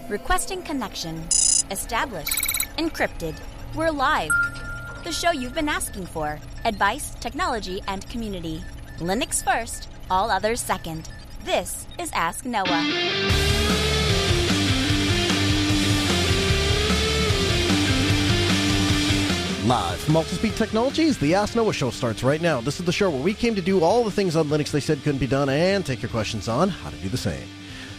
Requesting connection. Established. Encrypted. We're live. The show you've been asking for. Advice, technology, and community. Linux first, all others second. This is Ask Noah. Live from Multispeed Technologies, the Ask Noah show starts right now. This is the show where we came to do all the things on Linux they said couldn't be done and take your questions on how to do the same.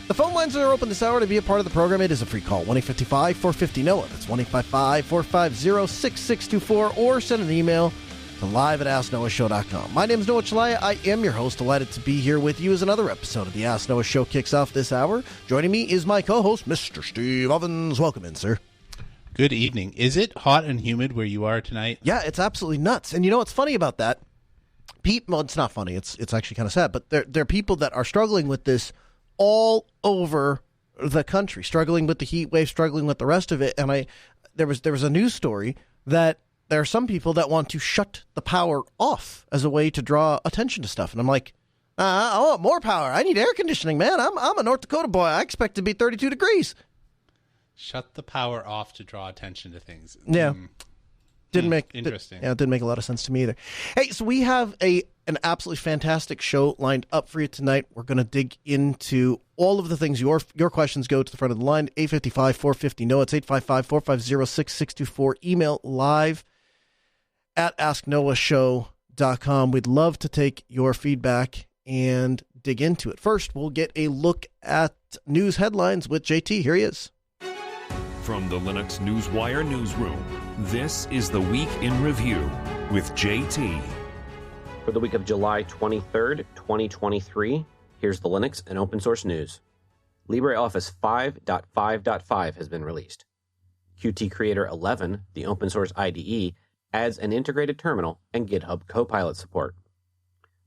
The phone lines are open this hour. To be a part of the program, it is a free call, 1-855-450-NOAH. That's 1-855-450-6624, or send an email to live@asknoahshow.com. My name is Noah Chalaya. I am your host. Delighted to be here with you as another episode of the Ask Noah show kicks off this hour. Joining me is my co-host, Mr. Steve Ovens. Welcome in, sir. Good evening. Is it hot and humid where you are tonight? Yeah, it's absolutely nuts. And you know what's funny about that? Well, it's not funny. It's actually kind of sad. But there are people that are struggling with this all over the country, struggling with the heat wave, struggling with the rest of it. And there was a news story that there are some people that want to shut the power off as a way to draw attention to stuff. And I'm like, I want more power. I need air conditioning, man. I'm a North Dakota boy. I expect to be 32 degrees. Shut the power off to draw attention to things. Yeah. Interesting. It didn't make a lot of sense to me either. Hey, so we have an absolutely fantastic show lined up for you tonight. We're going to dig into all of the things. Your questions go to the front of the line, 855-450-NOAH. It's 855-450-6624. Email live@asknoahshow.com. We'd love to take your feedback and dig into it. First, we'll get a look at news headlines with JT. Here he is. From the Linux Newswire newsroom, this is the Week in Review with JT. For the week of July 23rd, 2023, here's the Linux and open source news. LibreOffice 5.5.5 has been released. Qt Creator 11, the open source IDE, adds an integrated terminal and GitHub Copilot support.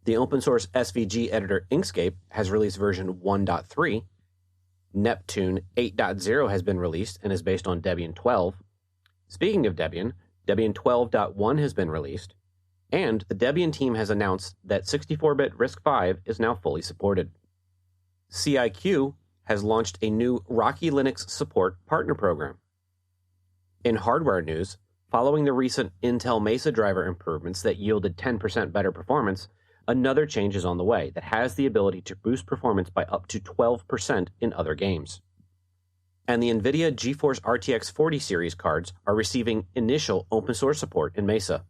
The open source SVG editor Inkscape has released version 1.3. Neptune 8.0 has been released and is based on Debian 12. Speaking of Debian, Debian 12.1 has been released, and the Debian team has announced that 64-bit RISC-V is now fully supported. CIQ has launched a new Rocky Linux support partner program. In hardware news, following the recent Intel Mesa driver improvements that yielded 10% better performance, another change is on the way that has the ability to boost performance by up to 12% in other games. And the NVIDIA GeForce RTX 40 series cards are receiving initial open source support in Mesa.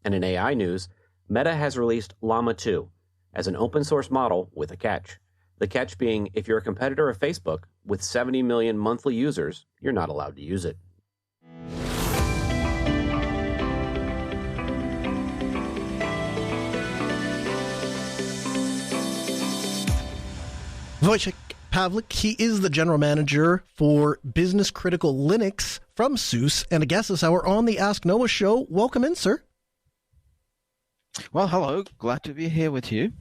And in AI news, Meta has released Llama 2 as an open source model with a catch. The catch being, if you're a competitor of Facebook with 70 million monthly users, you're not allowed to use it. Wojciech Pavlik, he is the general manager for Business Critical Linux from SUSE, and a guest this hour on the Ask Noah show. Welcome in, sir. Well, hello. Glad to be here with you.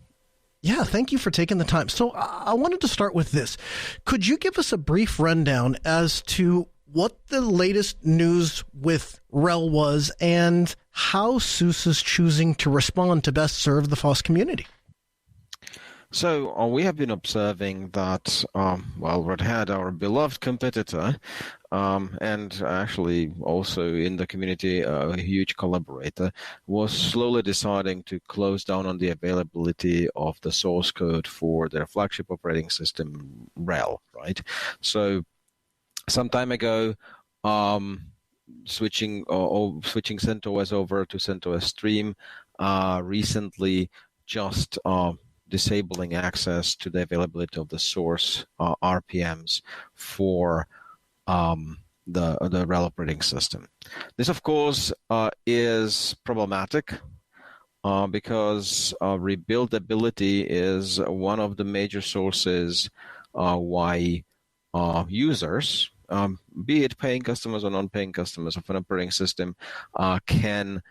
Yeah, thank you for taking the time. So I wanted to start with this. Could you give us a brief rundown as to what the latest news with RHEL was and how SUSE is choosing to respond to best serve the FOSS community? So we have been observing that, Red Hat, our beloved competitor, and actually also in the community a huge collaborator, was slowly deciding to close down on the availability of the source code for their flagship operating system, RHEL, right? So some time ago, switching CentOS over to CentOS Stream, recently just disabling access to the availability of the source RPMs for the RHEL operating system. This, of course, is problematic because rebuildability is one of the major sources why users, be it paying customers or non-paying customers of an operating system, can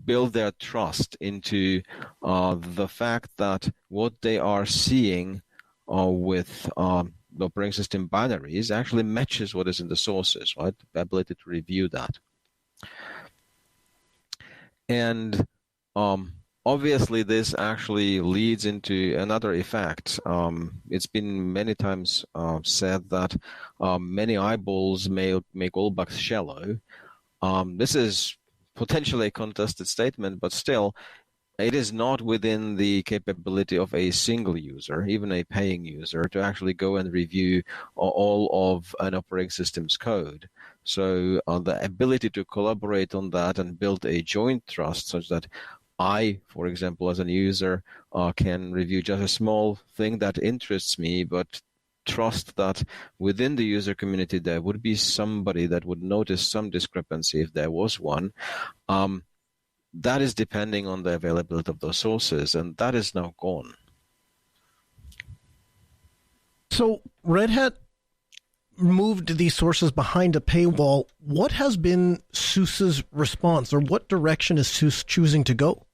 build their trust into the fact that what they are seeing with the operating system binaries actually matches what is in the sources, right? The ability to review that. And obviously, this actually leads into another effect. It's been many times said that many eyeballs make all bugs shallow. This is potentially a contested statement, but still, it is not within the capability of a single user, even a paying user, to actually go and review all of an operating system's code. So the ability to collaborate on that and build a joint trust such that I, for example, as a user, can review just a small thing that interests me, but trust that within the user community there would be somebody that would notice some discrepancy if there was one. That is depending on the availability of those sources, and that is now gone. So Red Hat moved these sources behind a paywall. What has been SUSE's response, or what direction is SUSE choosing to go?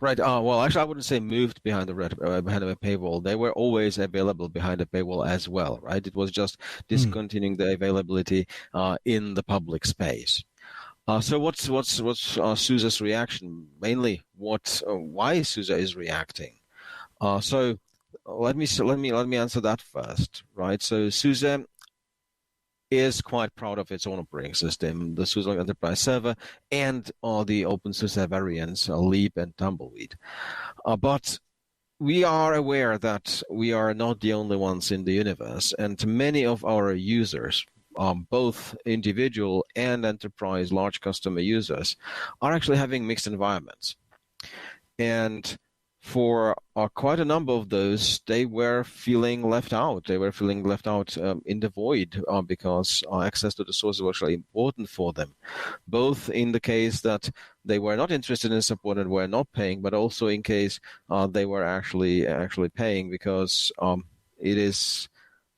Right. Well, actually, I wouldn't say moved behind a paywall. They were always available behind a paywall as well, right? It was just discontinuing the availability in the public space. So what's SUSE's reaction? Mainly, why SUSE is reacting? So let me answer that first, right? So SUSE is quite proud of its own operating system, the SUSE Enterprise Server, and the OpenSUSE variants, Leap and Tumbleweed. But we are aware that we are not the only ones in the universe, and many of our users, both individual and enterprise large customer users, are actually having mixed environments. And for quite a number of those, they were feeling left out. They were feeling left out in the void because access to the source was actually important for them, both in the case that they were not interested in support and were not paying, but also in case they were actually paying, because it is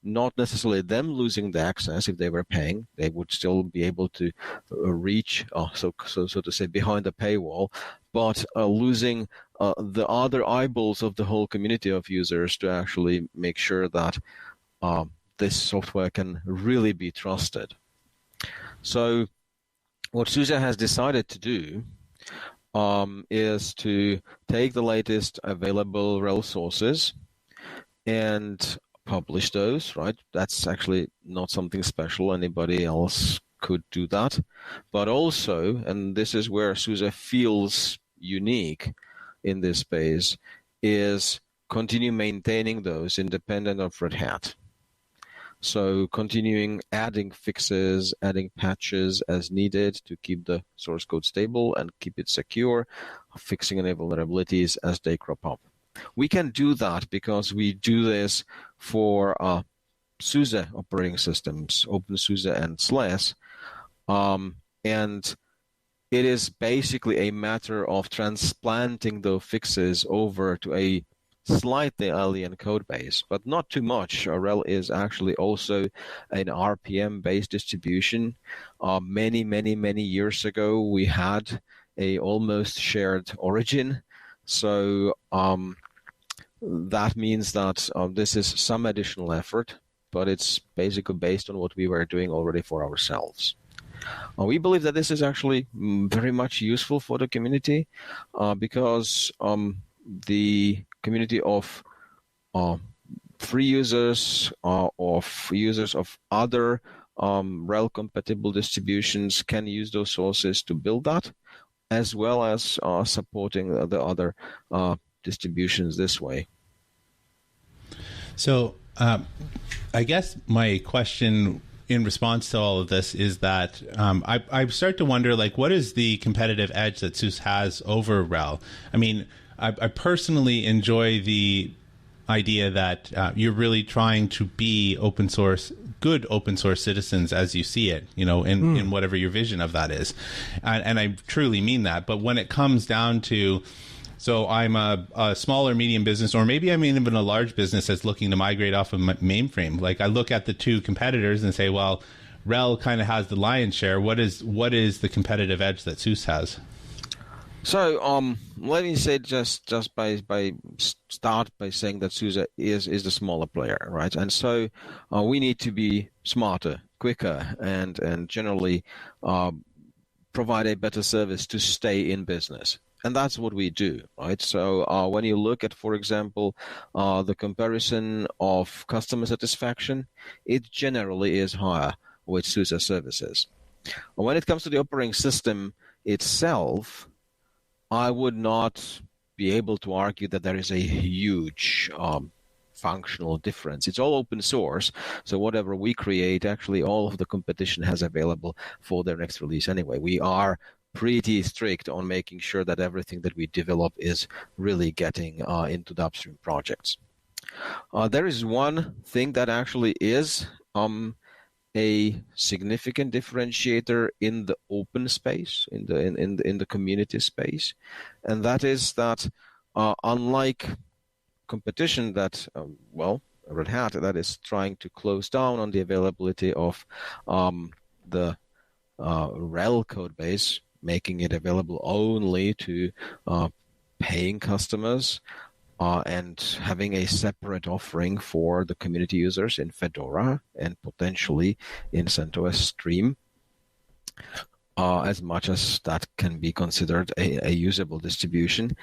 not necessarily them losing the access. If they were paying, they would still be able to reach, so to say, behind the paywall, but losing the other eyeballs of the whole community of users to actually make sure that this software can really be trusted. So what SUSE has decided to do is to take the latest available RHEL sources and publish those, right? That's actually not something special. Anybody else could do that. But also, and this is where SUSE feels unique in this space, is continue maintaining those independent of Red Hat. So continuing adding fixes, adding patches as needed to keep the source code stable and keep it secure, fixing any vulnerabilities as they crop up. We can do that because we do this for SUSE operating systems, OpenSUSE and SLAS, and it is basically a matter of transplanting those fixes over to a slightly alien code base, but not too much. RHEL is actually also an RPM-based distribution. Many years ago, we had a almost shared origin. So that means that this is some additional effort, but it's basically based on what we were doing already for ourselves. We believe that this is actually very much useful for the community because the community of free users, of users of other RHEL-compatible distributions can use those sources to build that, as well as supporting the other distributions this way. So I guess my question in response to all of this is that I start to wonder, like, what is the competitive edge that SUSE has over RHEL? I mean, I personally enjoy the idea that you're really trying to be open source, good open source citizens as you see it, you know, in whatever your vision of that is. And I truly mean that. But when it comes down to, so I'm a small or medium business, or maybe I'm even a large business that's looking to migrate off of mainframe. Like, I look at the two competitors and say, well, RHEL kind of has the lion's share. What is the competitive edge that SUSE has? So let me say just by start by saying that SUSE is the smaller player, right? And so we need to be smarter, quicker, and generally provide a better service to stay in business. And that's what we do, right? So when you look at, for example, the comparison of customer satisfaction, it generally is higher with SUSE services. When it comes to the operating system itself, I would not be able to argue that there is a huge functional difference. It's all open source, so whatever we create, actually all of the competition has available for their next release anyway. We are pretty strict on making sure that everything that we develop is really getting into the upstream projects. There is one thing that actually is a significant differentiator in the open space, in the community space, and that is that unlike competition that Red Hat that is trying to close down on the availability of the RHEL code base, making it available only to paying customers, and having a separate offering for the community users in Fedora and potentially in CentOS Stream, as much as that can be considered a usable distribution.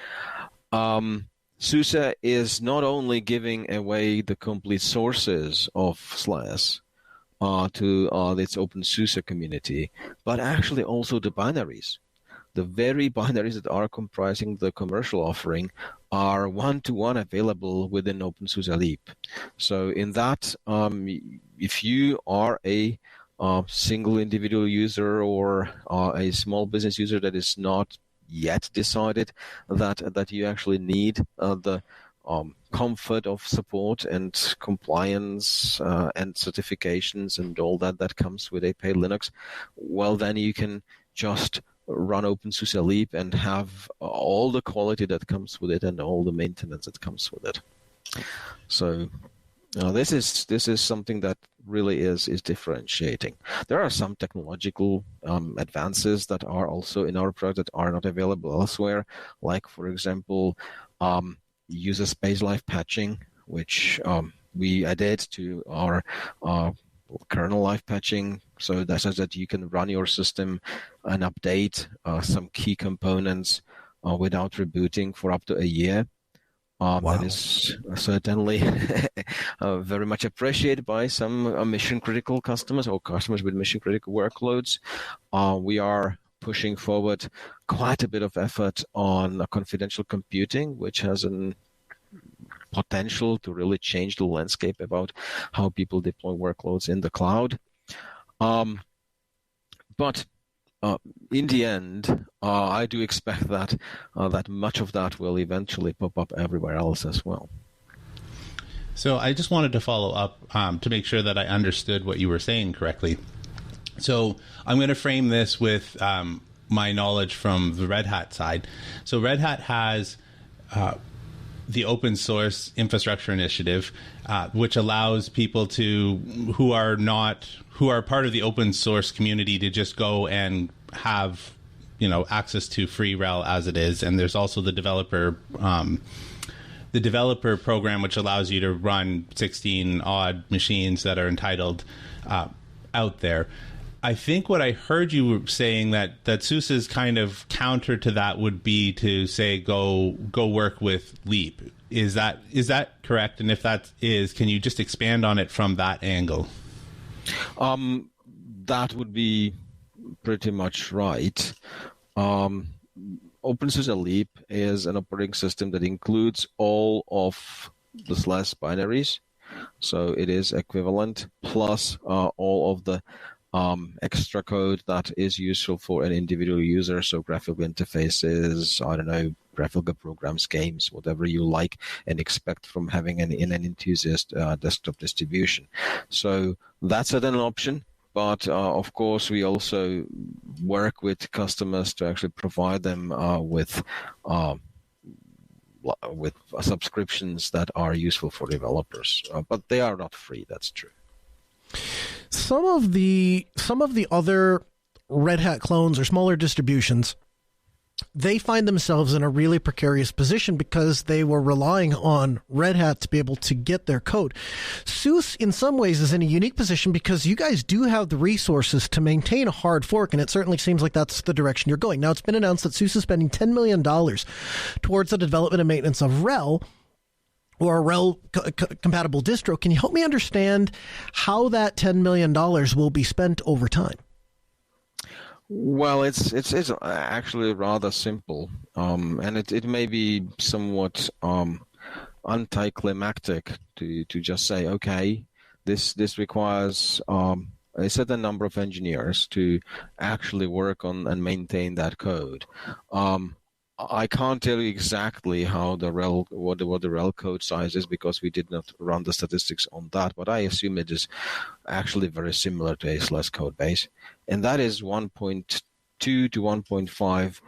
SUSE is not only giving away the complete sources of SLAS to its OpenSUSE community, but actually also the binaries. The very binaries that are comprising the commercial offering are one-to-one available within OpenSUSE Leap. So in that, if you are a single individual user or a small business user that is not yet decided that you actually need the comfort of support and compliance and certifications and all that comes with a paid Linux, well, then you can just run OpenSUSE Leap and have all the quality that comes with it and all the maintenance that comes with it. So this is something that really is differentiating. There are some technological advances that are also in our product that are not available elsewhere, like, for example, user space life patching, which we added to our kernel life patching, so that says that you can run your system and update some key components without rebooting for up to a year. Wow. That is certainly very much appreciated by some mission-critical customers or customers with mission-critical workloads. We are pushing forward quite a bit of effort on confidential computing, which has an potential to really change the landscape about how people deploy workloads in the cloud. But in the end, I do expect that much of that will eventually pop up everywhere else as well. So I just wanted to follow up to make sure that I understood what you were saying correctly. So I'm going to frame this with my knowledge from the Red Hat side. So Red Hat has the open source infrastructure initiative, which allows people who are part of the open source community to just go and have access to free RHEL as it is. And there's also the developer program, which allows you to run 16 odd machines that are entitled out there. I think what I heard you were saying that SUSE's kind of counter to that would be to say go work with Leap. Is that correct? And if that is, can you just expand on it from that angle? That would be pretty much right. OpenSUSE Leap is an operating system that includes all of the SLAS binaries, so it is equivalent, plus all of the extra code that is useful for an individual user, so graphical interfaces, graphical programs, games, whatever you like and expect from having an enthusiast desktop distribution. So that's an option, but of course we also work with customers to actually provide them with subscriptions that are useful for developers, but they are not free. That's true. Some of the other Red Hat clones or smaller distributions they find themselves in a really precarious position because they were relying on Red Hat to be able to get their code. SUSE, in some ways, is in a unique position because you guys do have the resources to maintain a hard fork, and it certainly seems like that's the direction you're going. Now, it's been announced that SUSE is spending $10 million towards the development and maintenance of RHEL, or a RHEL-compatible distro. Can you help me understand how that $10 million will be spent over time? Well, it's actually rather simple, and it may be somewhat anticlimactic to just say, okay, this requires a certain number of engineers to actually work on and maintain that code. I can't tell you exactly how the RHEL, what the RHEL code size is, because we did not run the statistics on that, but I assume it is actually very similar to a SLS code base, and that is 1.2 to 1.5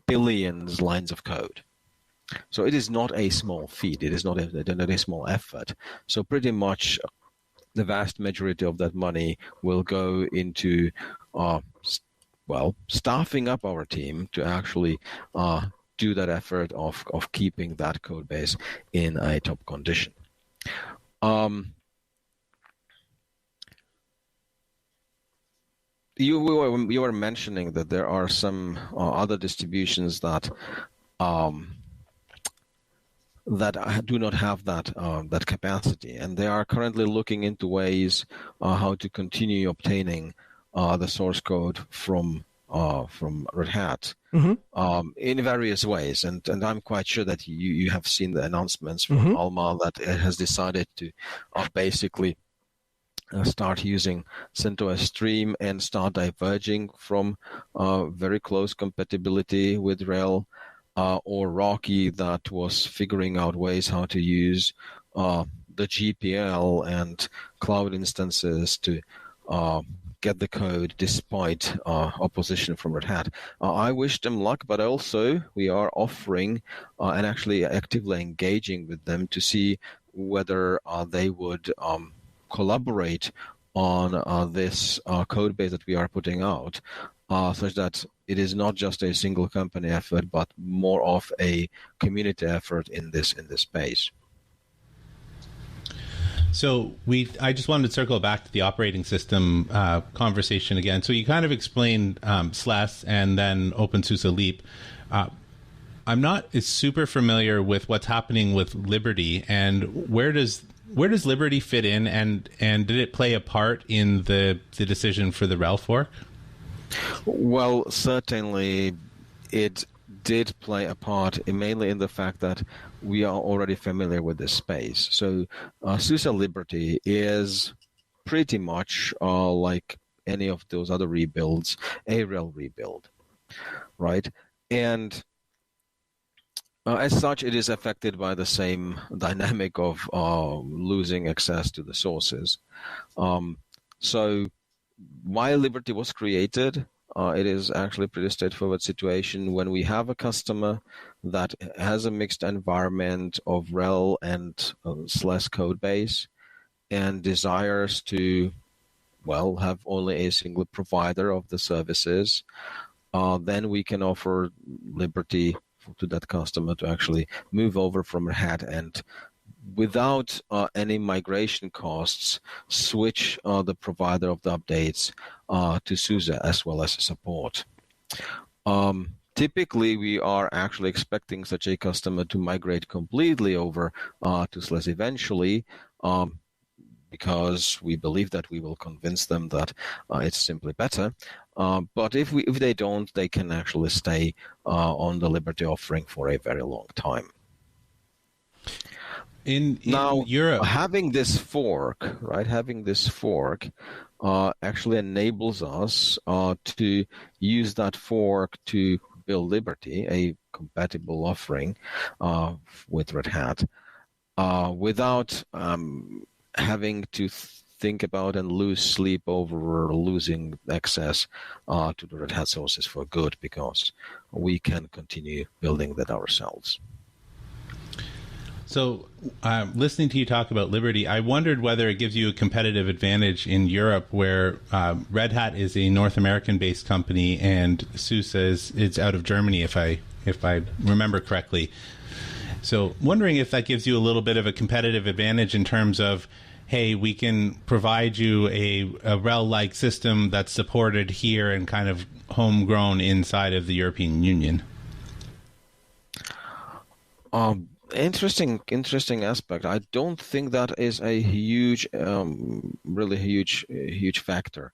billion lines of code. So it is not a small feat. It is not a small effort. So pretty much the vast majority of that money will go into staffing up our team to actually do that effort of keeping that code base in a top condition. You were mentioning that there are some other distributions that do not have that capacity, and they are currently looking into ways how to continue obtaining the source code from Red Hat in various ways, and I'm quite sure that you have seen the announcements from Alma that it has decided to basically start using CentOS Stream and start diverging from very close compatibility with RHEL, or Rocky that was figuring out ways how to use the GPL and cloud instances to get the code despite opposition from Red Hat. I wish them luck, but also we are offering and actually actively engaging with them to see whether they would collaborate on this code base that we are putting out, such that it is not just a single company effort, but more of a community effort in this space. So I just wanted to circle back to the operating system conversation again. So you kind of explained SLS and then OpenSUSE Leap. I'm not super familiar with what's happening with Liberty, and where does Liberty fit in, and did it play a part in the decision for the RHEL fork? Well, certainly it did play a part, mainly in the fact that we are already familiar with this space. So SUSE Liberty is pretty much like any of those other rebuilds, a RHEL rebuild, right? And as such, it is affected by the same dynamic of losing access to the sources. So while Liberty was created, it is actually a pretty straightforward situation. When we have a customer that has a mixed environment of RHEL and SLS code base and desires to, have only a single provider of the services, then we can offer Liberty to that customer to actually move over from Red Hat and without any migration costs, switch the provider of the updates to SUSE as well as support. Typically, we are actually expecting such a customer to migrate completely over to SLS eventually, because we believe that we will convince them that it's simply better. But if they don't, they can actually stay on the Liberty offering for a very long time. In Europe, having this fork actually enables us to use that fork to build Liberty, a compatible offering with Red Hat, without having to think about and lose sleep over losing access to the Red Hat sources for good, because we can continue building that ourselves. So, listening to you talk about Liberty, I wondered whether it gives you a competitive advantage in Europe, where Red Hat is a North American-based company and SUSE is out of Germany, if I remember correctly. So, wondering if that gives you a little bit of a competitive advantage in terms of, hey, we can provide you a RHEL-like system that's supported here and kind of homegrown inside of the European Union. Interesting aspect. I don't think that is a huge, really huge factor.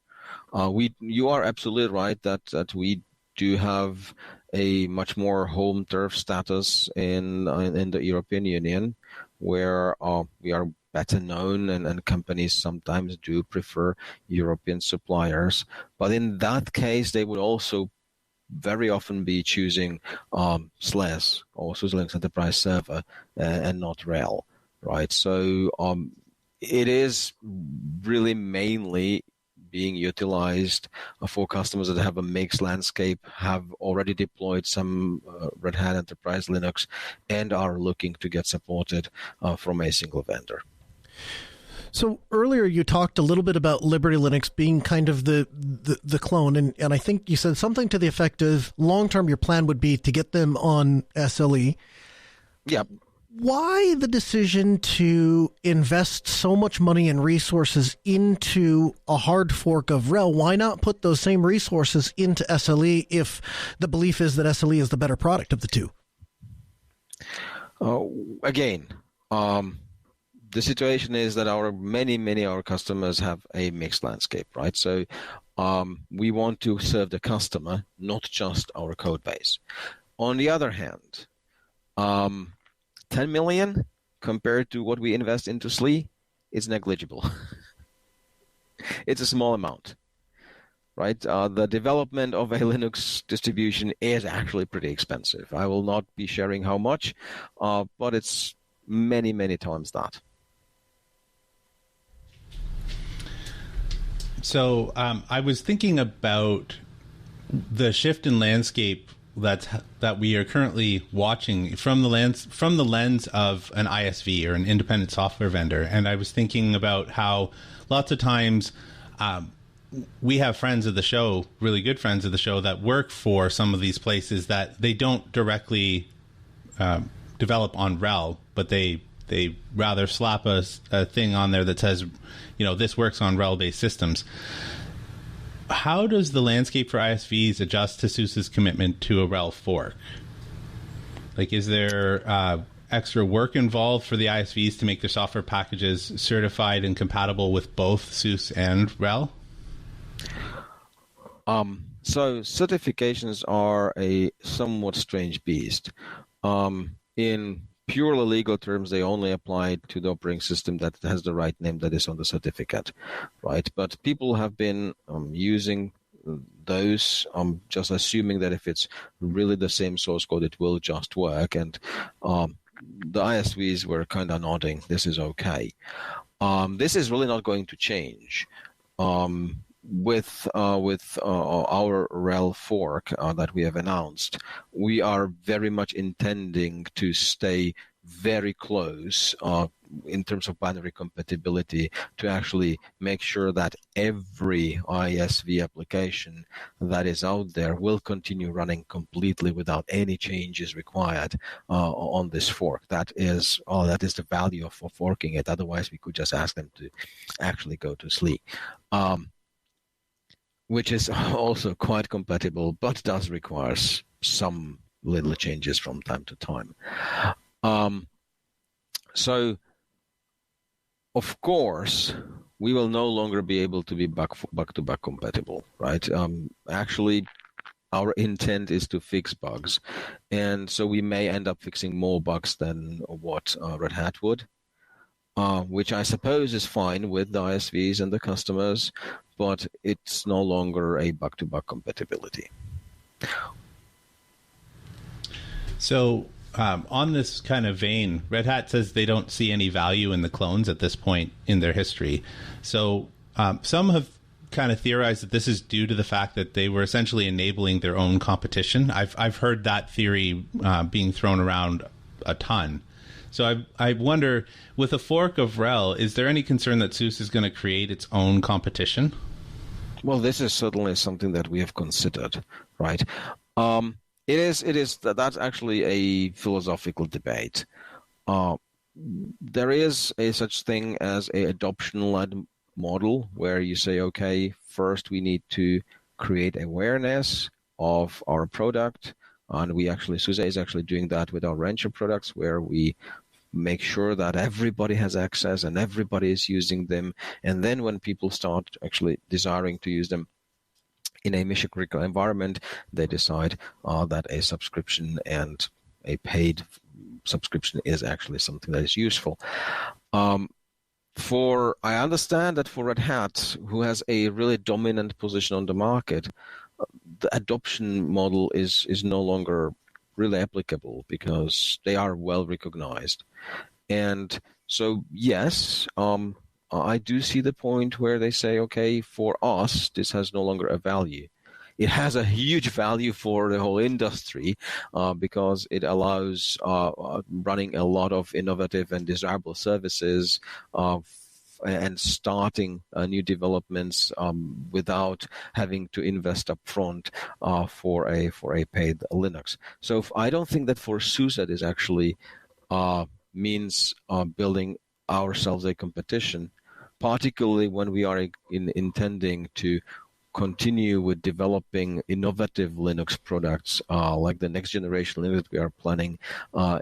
You are absolutely right that we do have a much more home turf status in the European Union, where we are better known, and companies sometimes do prefer European suppliers. But in that case, they would also very often be choosing SLES or SUSE Linux Enterprise Server and not RHEL, right? So it is really mainly being utilized for customers that have a mixed landscape, have already deployed some Red Hat Enterprise Linux, and are looking to get supported from a single vendor. So earlier you talked a little bit about Liberty Linux being kind of the clone, and I think you said something to the effect of long-term your plan would be to get them on SLE. Yeah. Why the decision to invest so much money and resources into a hard fork of RHEL? Why not put those same resources into SLE if the belief is that SLE is the better product of the two? The situation is that many our customers have a mixed landscape, right? So we want to serve the customer, not just our code base. On the other hand, 10 million compared to what we invest into SLE is negligible. It's a small amount, right? The development of a Linux distribution is actually pretty expensive. I will not be sharing how much, but it's many times that. So I was thinking about the shift in landscape that we are currently watching from the lens of an ISV or an independent software vendor, and I was thinking about how lots of times we have friends of the show, really good friends of the show, that work for some of these places that they don't directly develop on RHEL, but they rather slap a thing on there that says, this works on RHEL-based systems. How does the landscape for ISVs adjust to SUSE's commitment to a RHEL fork? Like, is there extra work involved for the ISVs to make their software packages certified and compatible with both SUSE and RHEL? So certifications are a somewhat strange beast. In purely legal terms, they only apply to the operating system that has the right name that is on the certificate, right? But people have been using those, just assuming that if it's really the same source code, it will just work. And the ISVs were kind of nodding, this is okay. This is really not going to change. With our RHEL fork that we have announced, we are very much intending to stay very close in terms of binary compatibility to actually make sure that every ISV application that is out there will continue running completely without any changes required on this fork. That is the value of forking it. Otherwise, we could just ask them to actually go to SLE. Which is also quite compatible, but does require some little changes from time to time. So, of course, we will no longer be able to be back-to-back compatible, right? Actually, our intent is to fix bugs, and so we may end up fixing more bugs than what Red Hat would. Which I suppose is fine with the ISVs and the customers, but it's no longer a back-to-back compatibility. So on this kind of vein, Red Hat says they don't see any value in the clones at this point in their history. So some have kind of theorized that this is due to the fact that they were essentially enabling their own competition. I've heard that theory being thrown around a ton. So I wonder, with a fork of RHEL, is there any concern that SUSE is going to create its own competition? Well, this is certainly something that we have considered, right? That's actually a philosophical debate. There is a such thing as a adoption-led model where you say, okay, first we need to create awareness of our product, and SUSE is actually doing that with our Rancher products, where we make sure that everybody has access and everybody is using them, and then when people start actually desiring to use them in a mission-critical environment, they decide that a subscription and a paid subscription is actually something that is useful. I understand that for Red Hat, who has a really dominant position on the market, the adoption model is no longer really applicable because they are well recognized. And so, yes, I do see the point where they say, okay, for us, this has no longer a value. It has a huge value for the whole industry because it allows running a lot of innovative and desirable services and starting new developments without having to invest upfront for a paid Linux. So I don't think that for SUSE this actually means building ourselves a competition, particularly when we are intending to continue with developing innovative Linux products like the next generation Linux we are planning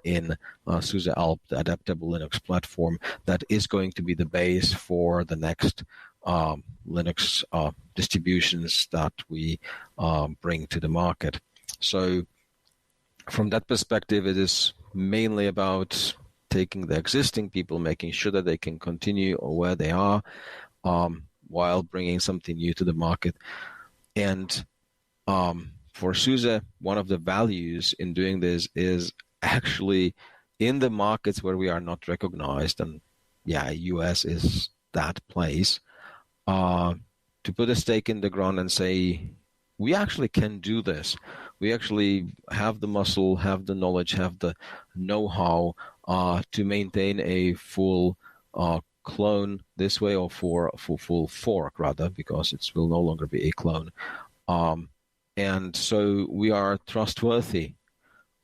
in SUSE Alp, the adaptable Linux platform that is going to be the base for the next Linux distributions that we bring to the market. So from that perspective, it is mainly about taking the existing people, making sure that they can continue where they are, while bringing something new to the market. And for SUSE, one of the values in doing this is actually in the markets where we are not recognized, and US is that place, to put a stake in the ground and say, we actually can do this. We actually have the muscle, have the knowledge, have the know-how to maintain a full clone this way, or for a full fork rather, because it will no longer be a clone. And so we are trustworthy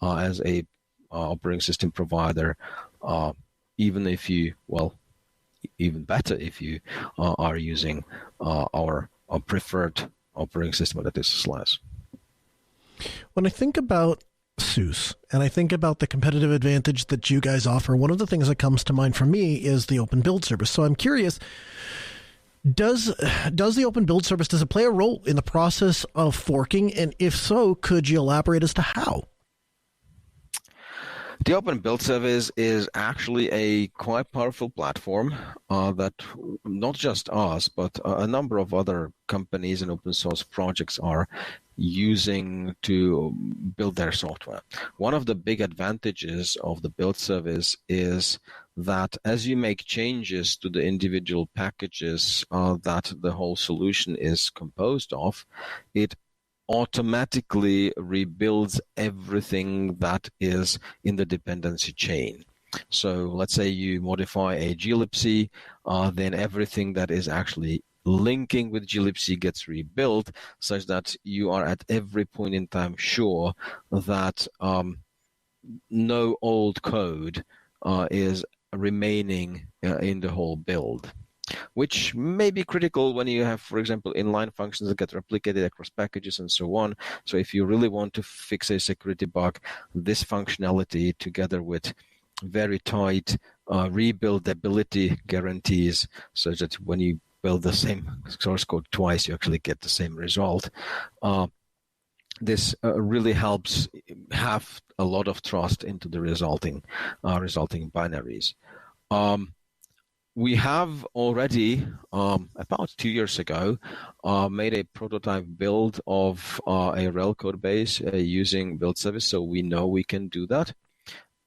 as a operating system provider, even better if you are using our preferred operating system, that is SLAS. When I think about SUSE, and I think about the competitive advantage that you guys offer, one of the things that comes to mind for me is the open build service. So I'm curious, does the open build service, does it play a role in the process of forking? And if so, could you elaborate as to how? The Open Build Service is actually a quite powerful platform that not just us, but a number of other companies and open source projects are using to build their software. One of the big advantages of the build service is that as you make changes to the individual packages that the whole solution is composed of, it automatically rebuilds everything that is in the dependency chain. So let's say you modify a glibc, then everything that is actually linking with glibc gets rebuilt, such that you are at every point in time sure that no old code is remaining in the whole build, which may be critical when you have, for example, inline functions that get replicated across packages and so on. So if you really want to fix a security bug, this functionality together with very tight rebuildability guarantees, so that when you build the same source code twice, you actually get the same result. This really helps have a lot of trust into the resulting binaries. We have already, about 2 years ago, made a prototype build of a RHEL code base using build service, so we know we can do that.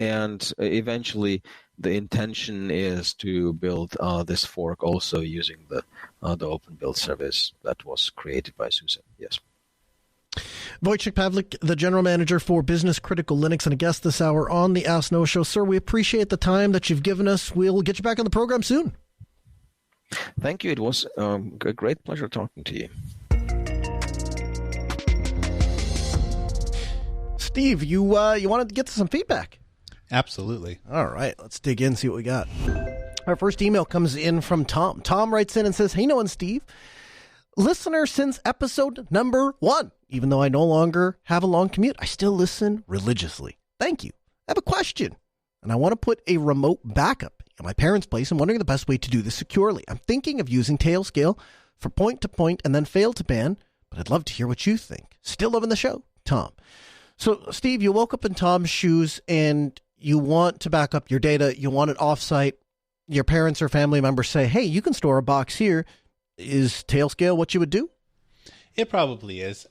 And eventually, the intention is to build this fork also using the open build service that was created by SUSE. Yes. Wojciech Pavlik, the general manager for Business Critical Linux, and a guest this hour on the Ask Noah Show. Sir, we appreciate the time that you've given us. We'll get you back on the program soon. Thank you. It was a great pleasure talking to you. Steve, you wanted to get to some feedback. Absolutely. All right, let's dig in, see what we got. Our first email comes in from Tom. Tom writes in and says, "Hey, Noah and Steve, listener since episode number 1. Even though I no longer have a long commute, I still listen religiously. Thank you. I have a question, and I want to put a remote backup at my parents' place. I'm wondering the best way to do this securely. I'm thinking of using Tailscale for point-to-point and then fail-to-ban, but I'd love to hear what you think. Still loving the show, Tom." So, Steve, you woke up in Tom's shoes, and you want to back up your data. You want it offsite. Your parents or family members say, "Hey, you can store a box here." Is Tailscale what you would do? It probably is.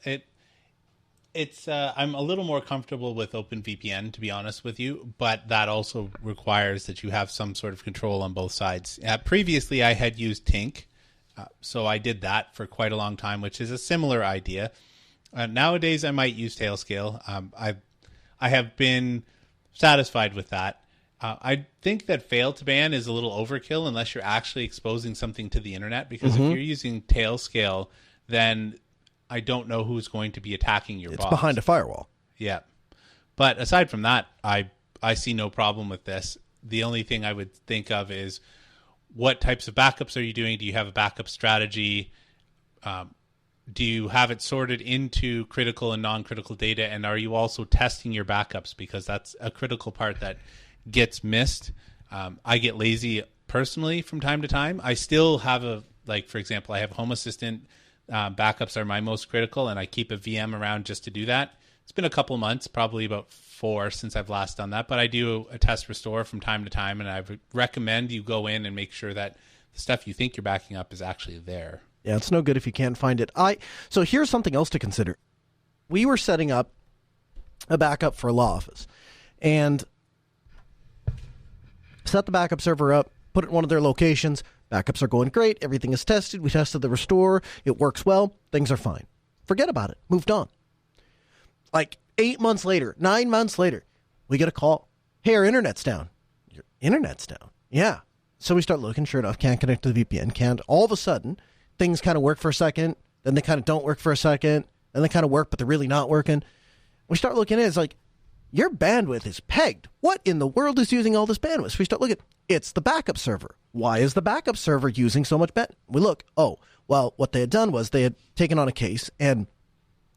It's I'm a little more comfortable with OpenVPN, to be honest with you, but that also requires that you have some sort of control on both sides. Previously, I had used Tink, so I did that for quite a long time, which is a similar idea. Nowadays, I might use Tailscale. I have been satisfied with that. I think that fail-to-ban is a little overkill unless you're actually exposing something to the internet, because if you're using Tailscale, then I don't know who's going to be attacking your box. It's behind a firewall. Yeah. But aside from that, I see no problem with this. The only thing I would think of is, what types of backups are you doing? Do you have a backup strategy? Do you have it sorted into critical and non-critical data? And are you also testing your backups? Because that's a critical part that gets missed. I get lazy personally from time to time. I still have for example, I have Home Assistant backups are my most critical, and I keep a VM around just to do that. It's been a couple of months, probably about 4 since I've last done that, but I do a test restore from time to time, and I would recommend you go in and make sure that the stuff you think you're backing up is actually there. Yeah, it's no good if you can't find it. So here's something else to consider. We were setting up a backup for a law office, and set the backup server up, put it in one of their locations. Backups are going great. Everything is tested. We tested the restore. It works well. Things are fine. Forget about it. Moved on. Like 8 months later, 9 months later, we get a call. "Hey, our internet's down." Your internet's down? Yeah. So we start looking. Sure enough, can't connect to the VPN. Can't. All of a sudden, things kind of work for a second. Then they kind of don't work for a second. Then they kind of work, but they're really not working. We start looking at it. It's like, your bandwidth is pegged. What in the world is using all this bandwidth? So we start looking. It's the backup server. Why is the backup server using so much bandwidth? We look. Oh, well, what they had done was they had taken on a case and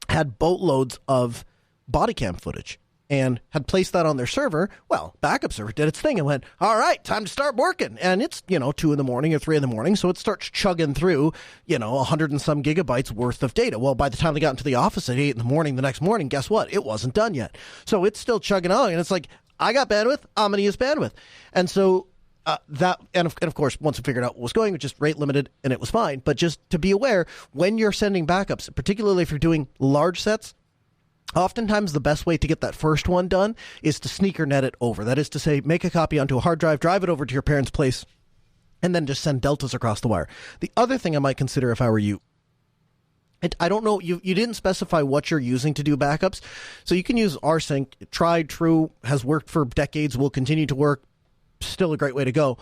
had boatloads of body cam footage and had placed that on their server. Well, backup server did its thing and went, "All right, time to start working." And it's, 2 in the morning or 3 in the morning. So it starts chugging through, 100 and some gigabytes worth of data. Well, by the time they got into the office at 8 in the morning the next morning, guess what? It wasn't done yet. So it's still chugging on. And it's like, I got bandwidth. I'm going to use bandwidth. And so of course, once we figured out what was going, it was just rate limited and it was fine. But just to be aware, when you're sending backups, particularly if you're doing large sets, oftentimes the best way to get that first one done is to sneaker net it over. That is to say, make a copy onto a hard drive, drive it over to your parents' place, and then just send deltas across the wire. The other thing I might consider if I were you, I don't know, you didn't specify what you're using to do backups, so you can use rsync. Tried, true, has worked for decades, will continue to work, still a great way to go.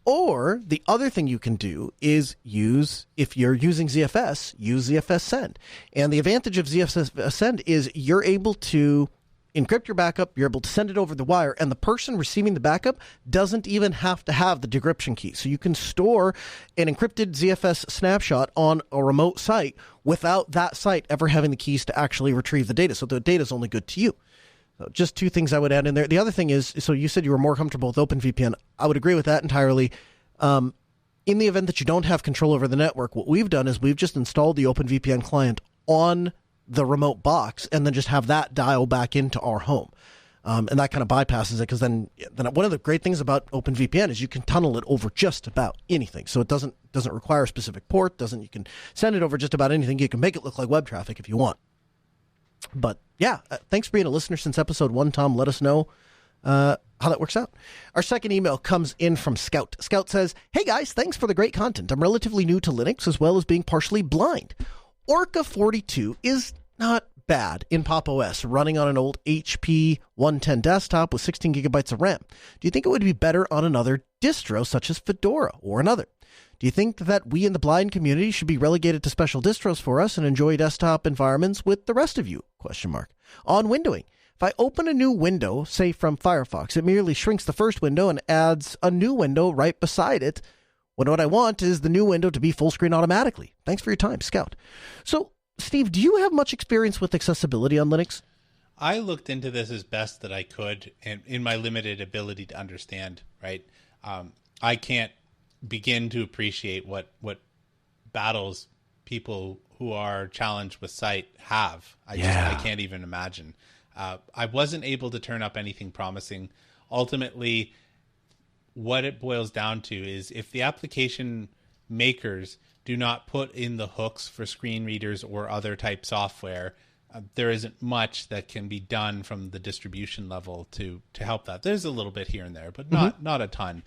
Or the other thing you can do is if you're using ZFS, use ZFS send. And the advantage of ZFS send is you're able to encrypt your backup, you're able to send it over the wire, and the person receiving the backup doesn't even have to have the decryption key. So you can store an encrypted ZFS snapshot on a remote site without that site ever having the keys to actually retrieve the data. So the data is only good to you. So just 2 things I would add in there. The other thing is, so you said you were more comfortable with OpenVPN. I would agree with that entirely. In the event that you don't have control over the network, what we've done is we've just installed the OpenVPN client on the remote box and then just have that dial back into our home. And that kind of bypasses it, because then one of the great things about OpenVPN is you can tunnel it over just about anything. So it doesn't require a specific port. You can send it over just about anything. You can make it look like web traffic if you want. But yeah, thanks for being a listener since episode 1, Tom. Let us know how that works out. Our second email comes in from Scout. Scout says, "Hey guys, thanks for the great content. I'm relatively new to Linux as well as being partially blind. Orca 42 is not bad in Pop! OS running on an old HP 110 desktop with 16 gigabytes of RAM? Do you think it would be better on another distro such as Fedora or another? Do you think that we in the blind community should be relegated to special distros for us and enjoy desktop environments with the rest of you? On windowing, if I open a new window, say from Firefox, it merely shrinks the first window and adds a new window right beside it. What I want is the new window to be full screen automatically. Thanks for your time, Scout. So, Steve, do you have much experience with accessibility on Linux? I looked into this as best that I could, and in my limited ability to understand, right? I can't begin to appreciate what battles people who are challenged with sight have. I can't even imagine. I wasn't able to turn up anything promising. Ultimately, what it boils down to is if the application makers do not put in the hooks for screen readers or other type software, there isn't much that can be done from the distribution level to help that. There's a little bit here and there, but not a ton.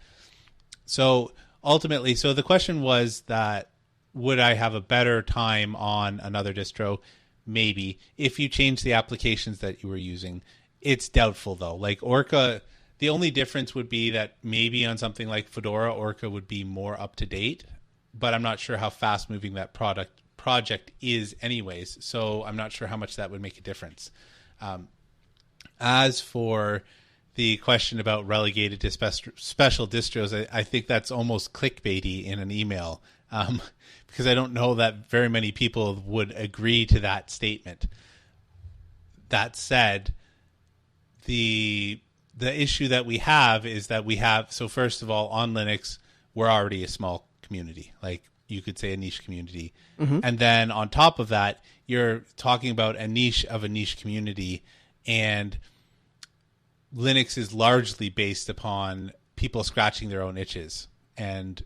So ultimately, the question was that would I have a better time on another distro? Maybe. If you change the applications that you were using. It's doubtful, though. Like Orca, the only difference would be that maybe on something like Fedora, Orca would be more up to date, but I'm not sure how fast moving that project is anyways, so I'm not sure how much that would make a difference. As for the question about relegated to special distros, I think that's almost clickbaity in an email, because I don't know that very many people would agree to that statement. That said, the issue that we have is that so first of all, on Linux, we're already a small community, like you could say a niche community. Mm-hmm. And then on top of that, you're talking about a niche of a niche community, and Linux is largely based upon people scratching their own itches. And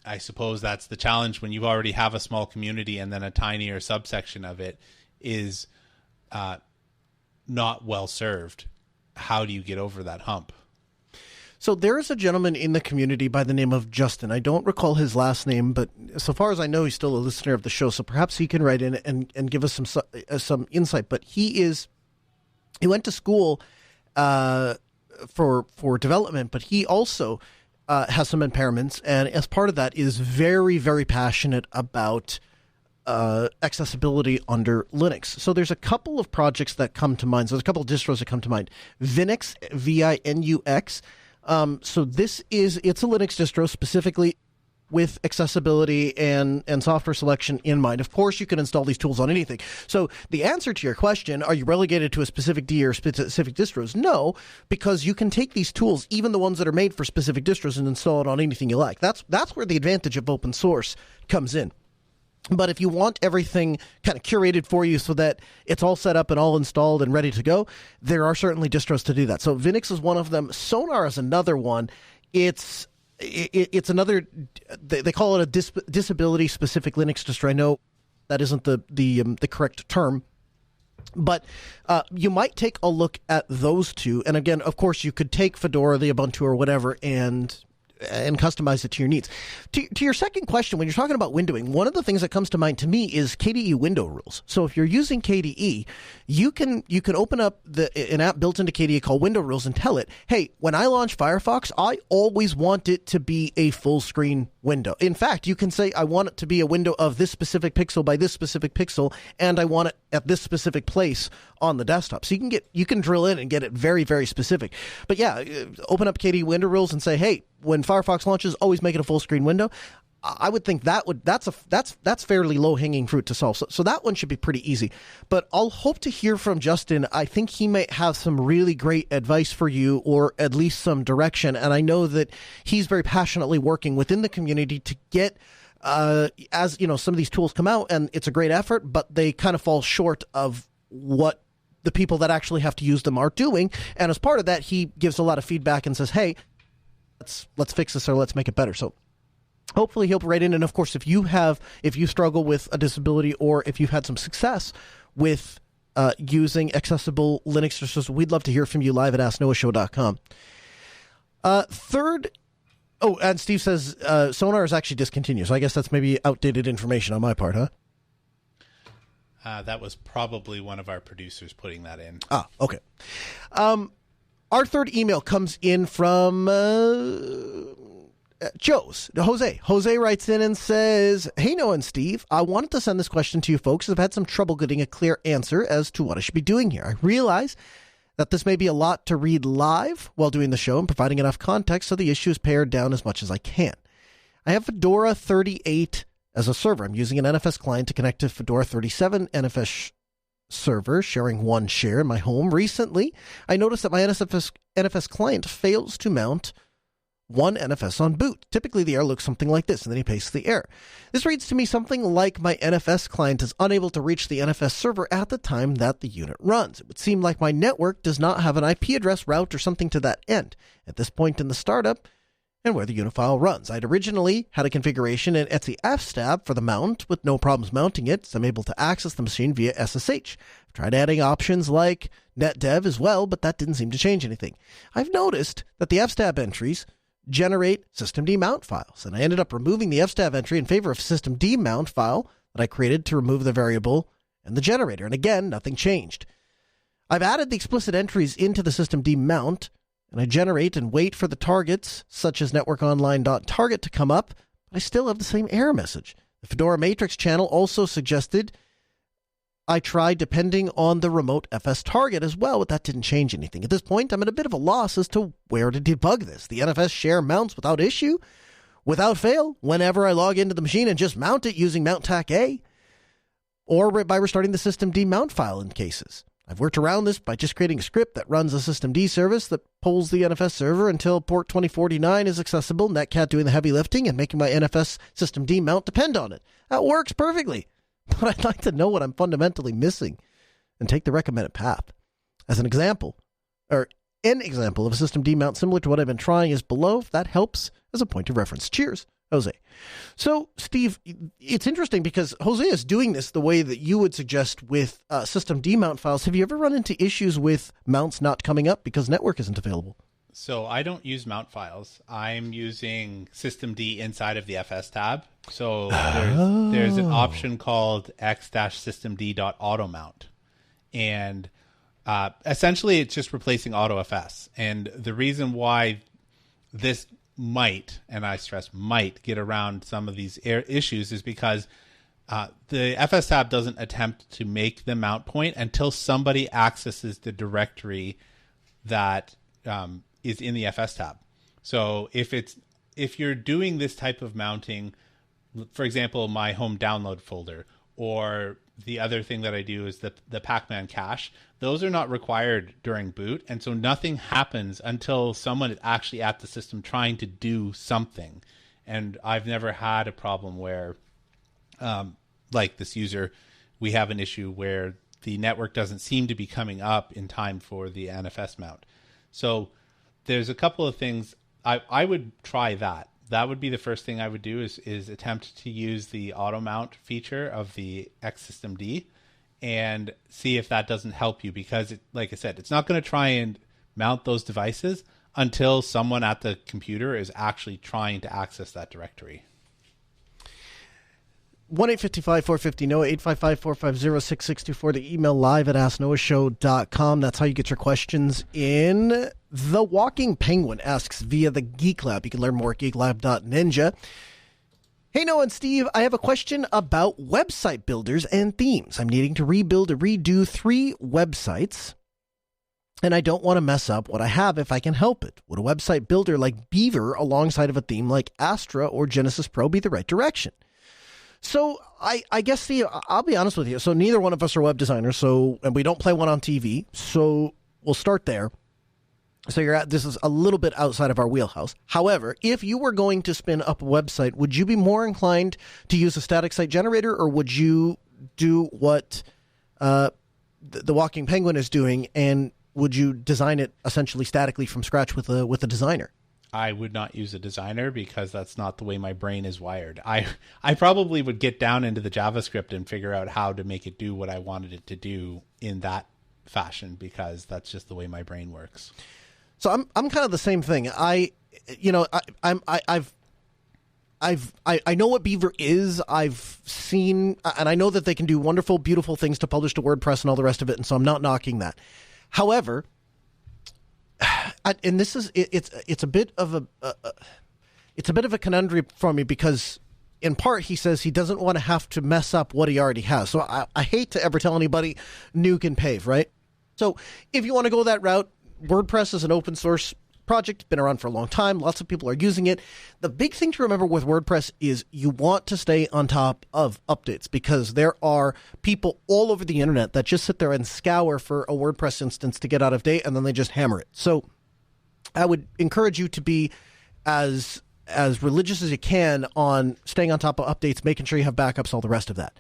I suppose that's the challenge when you already have a small community and then a tinier subsection of it is not well served. How do you get over that hump? So there is a gentleman in the community by the name of Justin. I don't recall his last name, but so far as I know, he's still a listener of the show. So perhaps he can write in and give us some insight. But he went to school for development, but he also has some impairments, and as part of that is very, very passionate about accessibility under Linux. So there's a couple of projects that come to mind. So there's a couple of distros that come to mind. Vinux, Vinux. So it's a Linux distro specifically with accessibility and software selection in mind. Of course, you can install these tools on anything. So the answer to your question, are you relegated to a specific D or specific distros? No, because you can take these tools, even the ones that are made for specific distros, and install it on anything you like. That's where the advantage of open source comes in. But if you want everything kind of curated for you so that it's all set up and all installed and ready to go, there are certainly distros to do that. So Vinux is one of them. Sonar is another one. It's another, they call it a disability-specific Linux distro. I know that isn't the correct term. But you might take a look at those two. And again, of course, you could take Fedora, the Ubuntu, or whatever, and customize it to your needs. To your second question, when you're talking about windowing, one of the things that comes to mind to me is KDE window rules. So if you're using KDE, you can open up an app built into KDE called Window Rules and tell it, hey, when I launch Firefox, I always want it to be a full screen window. In fact, you can say, I want it to be a window of this specific pixel by this specific pixel, and I want it at this specific place on the desktop. So you can drill in and get it very, very specific. But yeah, open up KDE Window Rules and say, hey, when Firefox launches, always make it a full screen window. I would think that's fairly low hanging fruit to solve. So that one should be pretty easy. But I'll hope to hear from Justin. I think he might have some really great advice for you, or at least some direction. And I know that he's very passionately working within the community to get, as you know, some of these tools come out, and it's a great effort, but they kind of fall short of what the people that actually have to use them are doing. And as part of that, he gives a lot of feedback and says, hey, let's fix this, or let's make it better. So hopefully he'll write in. And of course, if you struggle with a disability, or if you've had some success with using accessible Linux distros, we'd love to hear from you live at AskNoahShow.com. Third, and Steve says Sonar is actually discontinued. So I guess that's maybe outdated information on my part, huh? That was probably one of our producers putting that in. Ah, okay. Our third email comes in from Joe's. Jose. Jose writes in and says, "Hey, Noah and Steve, I wanted to send this question to you folks as I've had some trouble getting a clear answer as to what I should be doing here. I realize that this may be a lot to read live while doing the show and providing enough context so the issue is pared down as much as I can. I have Fedora 38 as a server. I'm using an NFS client to connect to Fedora 37 NFS server, sharing one share in my home. Recently, I noticed that my NFS client fails to mount one NFS on boot. Typically, the error looks something like this, and then he pastes the error. This reads to me something like my NFS client is unable to reach the NFS server at the time that the unit runs. It would seem like my network does not have an IP address route or something to that end at this point in the startup and where the unit file runs. I'd originally had a configuration in Etsy fstab for the mount with no problems mounting it, so I'm able to access the machine via SSH. I've tried adding options like netdev as well, but that didn't seem to change anything. I've noticed that the fstab entries generate systemd mount files, and I ended up removing the fstab entry in favor of systemd mount file that I created to remove the variable and the generator, and again, nothing changed. I've added the explicit entries into the systemd mount, and I generate and wait for the targets, such as networkonline.target, to come up, but I still have the same error message. The Fedora Matrix channel also suggested I tried depending on the remote FS target as well, but that didn't change anything. At this point, I'm at a bit of a loss as to where to debug this. The NFS share mounts without issue, without fail, whenever I log into the machine and just mount it using mount tac A, or by restarting the systemd mount file in cases. I've worked around this by just creating a script that runs a systemd service that pulls the NFS server until port 2049 is accessible, Netcat doing the heavy lifting and making my NFS systemd mount depend on it. That works perfectly. But I'd like to know what I'm fundamentally missing and take the recommended path. As an example of a systemd mount similar to what I've been trying is below, if that helps as a point of reference. Cheers, Jose. So, Steve, it's interesting because Jose is doing this the way that you would suggest with systemd mount files. Have you ever run into issues with mounts not coming up because network isn't available? So I don't use mount files. I'm using systemd inside of the FS tab. So there's an option called x-systemd.automount. And essentially it's just replacing AutoFS. And the reason why this might, and I stress might, get around some of these issues is because the FS tab doesn't attempt to make the mount point until somebody accesses the directory that is in the FS tab. So if you're doing this type of mounting, for example, my home download folder, or the other thing that I do is the Pac-Man cache, those are not required during boot. And so nothing happens until someone is actually at the system trying to do something. And I've never had a problem where, like this user, we have an issue where the network doesn't seem to be coming up in time for the NFS mount. So there's a couple of things I would try that. That would be the first thing I would do is attempt to use the auto mount feature of the x-systemd and see if that doesn't help you, because like I said, it's not going to try and mount those devices until someone at the computer is actually trying to access that directory. 1-855-450-NOAH, 855-450-6624. The email live at asknoahshow.com. That's how you get your questions in. The Walking Penguin asks via the Geek Lab. You can learn more at geeklab.ninja. Hey, Noah and Steve, I have a question about website builders and themes. I'm needing to rebuild or redo 3 websites, and I don't want to mess up what I have if I can help it. Would a website builder like Beaver alongside of a theme like Astra or Genesis Pro be the right direction? So I guess I'll be honest with you. So neither one of us are web designers, and we don't play one on TV. So we'll start there. So this is a little bit outside of our wheelhouse. However, if you were going to spin up a website, would you be more inclined to use a static site generator, or would you do what the Walking Penguin is doing, and would you design it essentially statically from scratch with a designer? I would not use a designer because that's not the way my brain is wired. I probably would get down into the JavaScript and figure out how to make it do what I wanted it to do in that fashion, because that's just the way my brain works. So I'm kind of the same thing. I've I know what Beaver is. I've seen, and I know that they can do wonderful, beautiful things to publish to WordPress and all the rest of it, and so I'm not knocking that. However, and this is it's a bit of a conundrum for me, because in part he says he doesn't want to have to mess up what he already has. So I hate to ever tell anybody nuke and pave, right? So if you want to go that route, WordPress is an open source project, been around for a long time. Lots of people are using it. The big thing to remember with WordPress is you want to stay on top of updates, because there are people all over the internet that just sit there and scour for a WordPress instance to get out of date, and then they just hammer it. So I would encourage you to be as religious as you can on staying on top of updates, making sure you have backups, all the rest of that.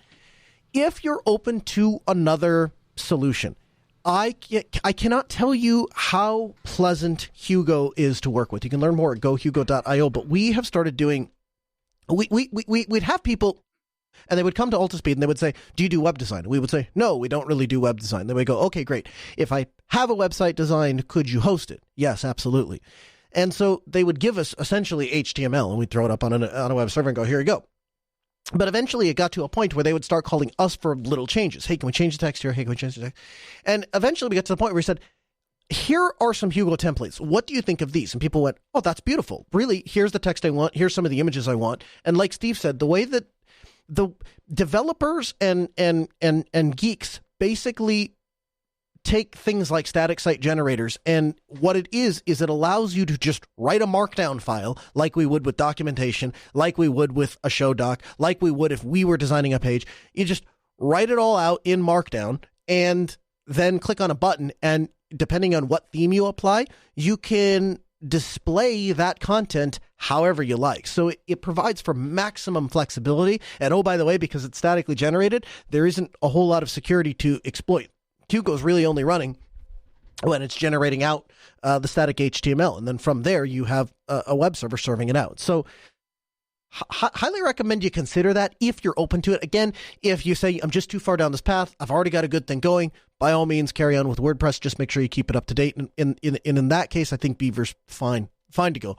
If you're open to another solution, I cannot tell you how pleasant Hugo is to work with. You can learn more at gohugo.io, but we have started doing, we'd have people, and they would come to Altispeed and they would say, do you do web design? And we would say, no, we don't really do web design. Then we go, okay, great. If I have a website designed, could you host it? Yes, absolutely. And so they would give us essentially HTML, and we'd throw it up on a web server and go, here you go. But eventually it got to a point where they would start calling us for little changes. Hey, can we change the text here? Hey, can we change the text? And eventually we got to the point where we said, here are some Hugo templates. What do you think of these? And people went, oh, that's beautiful. Really, here's the text I want. Here's some of the images I want. And like Steve said, the way that the developers and geeks basically take things like static site generators, and what it is it allows you to just write a markdown file like we would with documentation, like we would with a show doc, like we would if we were designing a page. You just write it all out in markdown and then click on a button, and depending on what theme you apply, you can display that content however you like. So it provides for maximum flexibility. And oh, by the way, because it's statically generated, there isn't a whole lot of security to exploit. Hugo's really only running when it's generating out the static HTML. And then from there, you have a web server serving it out. So highly recommend you consider that if you're open to it. Again, if you say, I'm just too far down this path, I've already got a good thing going, by all means, carry on with WordPress. Just make sure you keep it up to date. And in that case, I think Beaver's fine to go.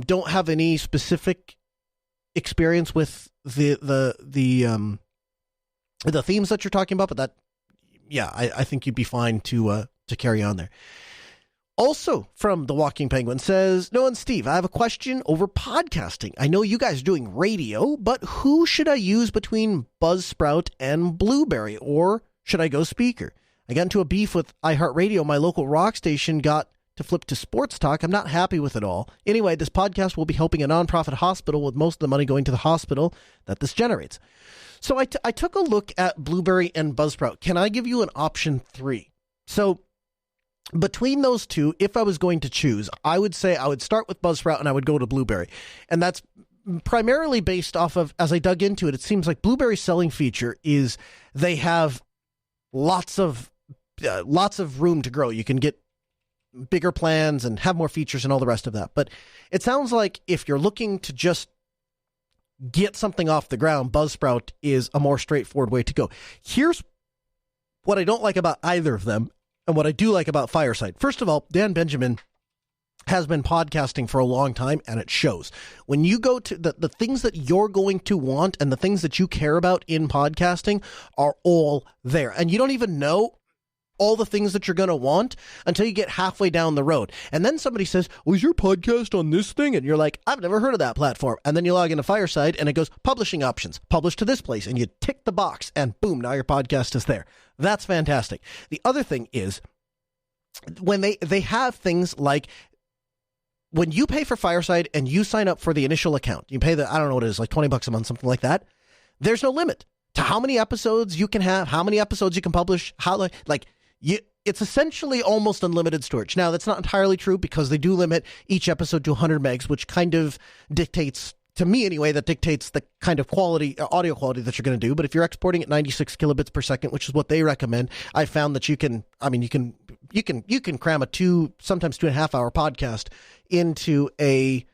Don't have any specific experience with the themes that you're talking about, but that, yeah, I think you'd be fine to carry on there. Also from the Walking Penguin says, Noah and Steve, I have a question over podcasting. I know you guys are doing radio, but who should I use between Buzzsprout and Blueberry, or should I go speaker? I got into a beef with iHeartRadio. My local rock station got to flip to sports talk. I'm not happy with it all. Anyway, this podcast will be helping a nonprofit hospital, with most of the money going to the hospital that this generates. So I took a look at Blueberry and Buzzsprout. Can I give you an option 3? So between those two, if I was going to choose, I would say I would start with Buzzsprout and I would go to Blueberry. And that's primarily based off of, as I dug into it, it seems like Blueberry's selling feature is they have lots of room to grow. You can get bigger plans and have more features and all the rest of that. But it sounds like if you're looking to just get something off the ground, Buzzsprout is a more straightforward way to go. Here's what I don't like about either of them, and what I do like about Fireside. First of all, Dan Benjamin has been podcasting for a long time, and it shows. When you go to the things that you're going to want and the things that you care about in podcasting are all there. And you don't even know all the things that you're going to want until you get halfway down the road. And then somebody says, was your podcast on this thing? And you're like, I've never heard of that platform. And then you log into Fireside and it goes, publishing options, publish to this place. And you tick the box and boom, now your podcast is there. That's fantastic. The other thing is when they have things like, when you pay for Fireside and you sign up for the initial account, you pay I don't know what it is, like $20 a month, something like that. There's no limit to how many episodes you can have, how many episodes you can publish, it's essentially almost unlimited storage. Now, that's not entirely true because they do limit each episode to 100 megs, which kind of dictates, to me anyway, that dictates the kind of quality, audio quality that you're going to do. But if you're exporting at 96 kilobits per second, which is what they recommend, I found that you can cram a sometimes 2.5 hour podcast into a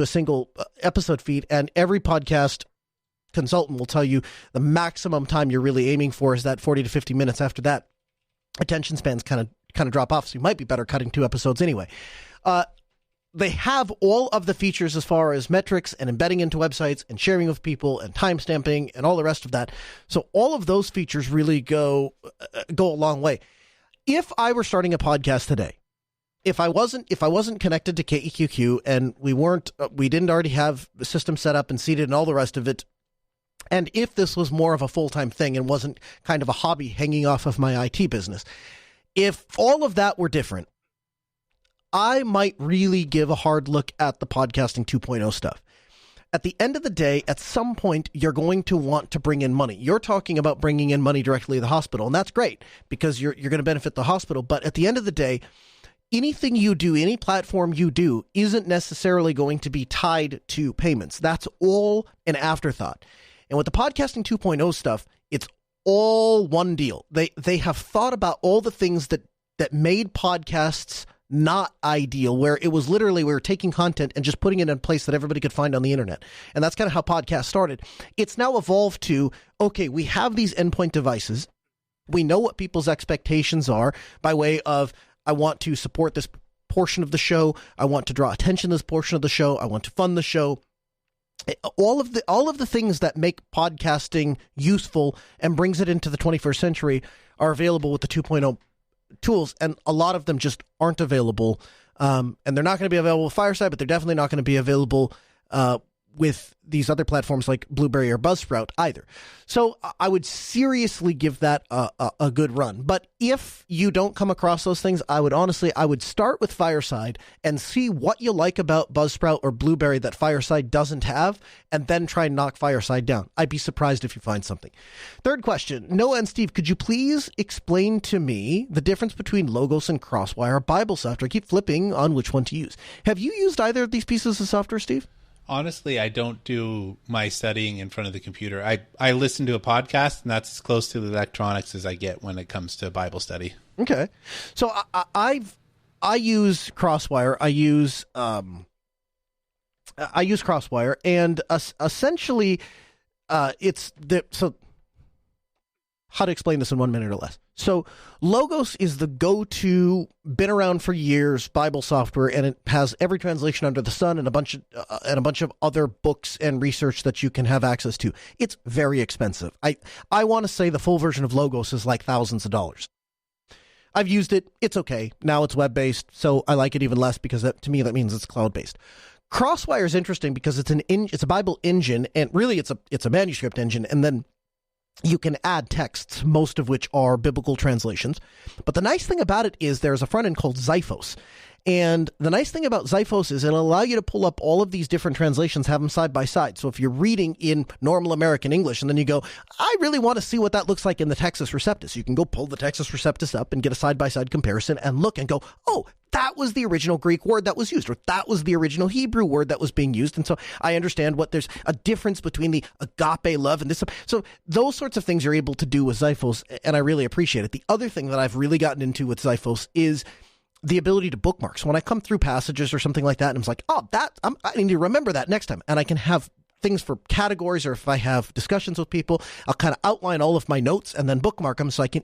single episode feed, and every podcast consultant will tell you the maximum time you're really aiming for is that 40 to 50 minutes. After that, attention spans kind of drop off, so you might be better cutting 2 episodes anyway. they have all of the features as far as metrics and embedding into websites and sharing with people and timestamping and all the rest of that. So all of those features really go a long way. If I were starting a podcast today, if I wasn't connected to KEQQ and we didn't already have the system set up and seated and all the rest of it, and if this was more of a full-time thing and wasn't kind of a hobby hanging off of my IT business, if all of that were different, I might really give a hard look at the podcasting 2.0 stuff. At the end of the day, at some point, you're going to want to bring in money. You're talking about bringing in money directly to the hospital, and that's great because you're going to benefit the hospital. But at the end of the day, anything you do, any platform you do, isn't necessarily going to be tied to payments. That's all an afterthought. And with the podcasting 2.0 stuff, it's all one deal. They have thought about all the things that made podcasts not ideal, where it was literally we were taking content and just putting it in a place that everybody could find on the internet. And that's kind of how podcasts started. It's now evolved to, okay, we have these endpoint devices. We know what people's expectations are by way of, I want to support this portion of the show. I want to draw attention to this portion of the show. I want to fund the show. All of the things that make podcasting useful and brings it into the 21st century are available with the 2.0 tools, and a lot of them just aren't available. And they're not going to be available with Fireside, but they're definitely not going to be available with these other platforms like Blueberry or Buzzsprout either. So I would seriously give that a good run. But if you don't come across those things, I would start with Fireside and see what you like about Buzzsprout or Blueberry that Fireside doesn't have, and then try and knock Fireside down. I'd be surprised if you find something. Third question, Noah and Steve, could you please explain to me the difference between Logos and Crosswire Bible software? I keep flipping on which one to use. Have you used either of these pieces of software, Steve? Honestly, I don't do my studying in front of the computer. I listen to a podcast, and that's as close to the electronics as I get when it comes to Bible study. Okay. So I use Crosswire. I use Crosswire, and essentially it's so how to explain this in 1 minute or less. So Logos is the go-to, been around for years Bible software, and it has every translation under the sun and a bunch of other books and research that you can have access to. It's very expensive. I want to say the full version of Logos is like thousands of dollars. I've used it. It's okay. Now it's web-based, so I like it even less because to me that means it's cloud-based. Crosswire is interesting because it's a Bible engine, and really it's a manuscript engine, and then you can add texts, most of which are biblical translations. But the nice thing about it is there's a front end called Xiphos. And the nice thing about Xiphos is it'll allow you to pull up all of these different translations, have them side by side. So if you're reading in normal American English and then you go, I really want to see what that looks like in the Texas Receptus, you can go pull the Texas Receptus up and get a side-by-side comparison and look and go, oh, that was the original Greek word that was used, or that was the original Hebrew word that was being used. And so I understand there's a difference between the agape love and this. So those sorts of things you're able to do with Xiphos, and I really appreciate it. The other thing that I've really gotten into with Xiphos is the ability to bookmark. So when I come through passages or something like that, and I'm like, oh, I need to remember that next time. And I can have things for categories, or if I have discussions with people, I'll kind of outline all of my notes and then bookmark them so I can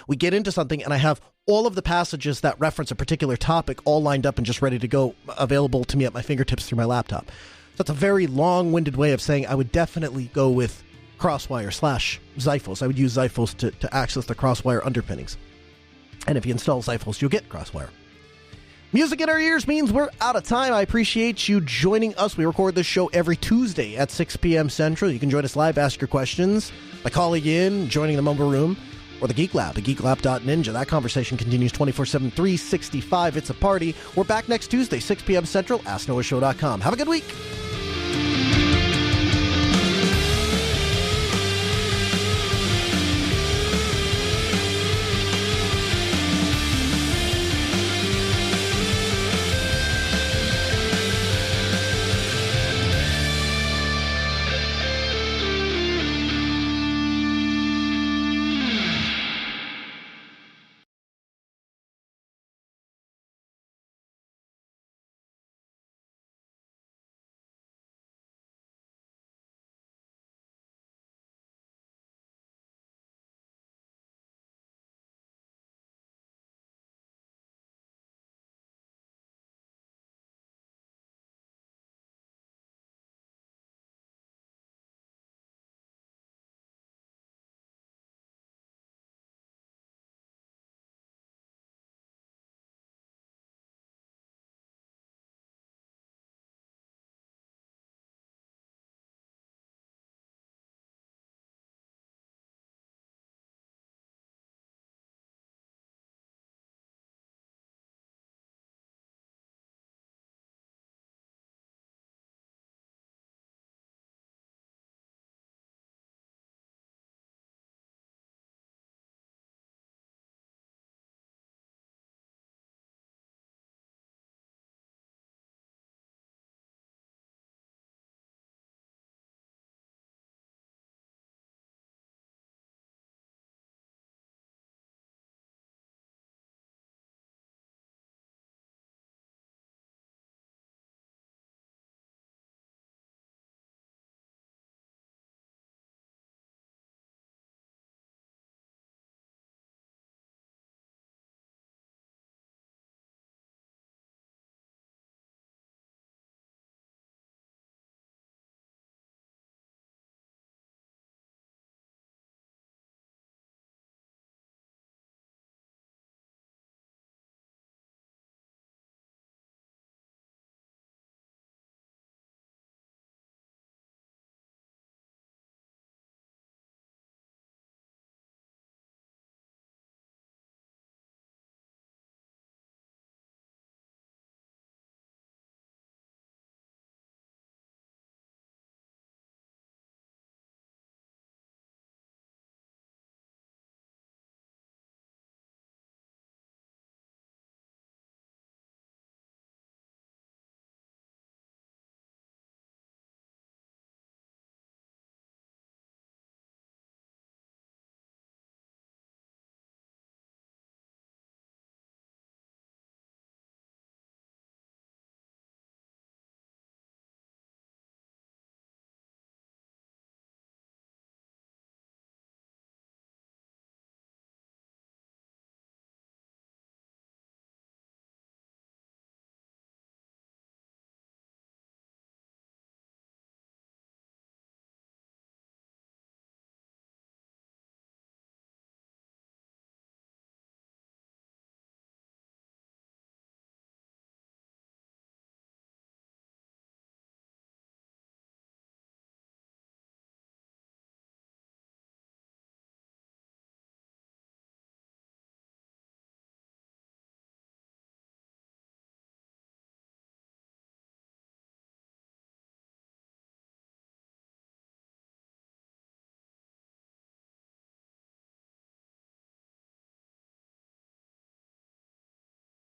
we get into something and I have all of the passages that reference a particular topic all lined up and just ready to go, available to me at my fingertips through my laptop. So that's a very long-winded way of saying I would definitely go with Crosswire / Xiphos. I would use Xiphos to access the Crosswire underpinnings. And if you install Xiphos, you'll get Crosswire. Music in our ears means we're out of time. I appreciate you joining us. We record this show every Tuesday at 6 p.m. Central. You can join us live, ask your questions by calling in, joining the Mumble Room, or the Geek Lab at geeklab.ninja. That conversation continues 24/7, 365. It's a party. We're back next Tuesday, 6 p.m. Central. AskNoahShow.com. Have a good week.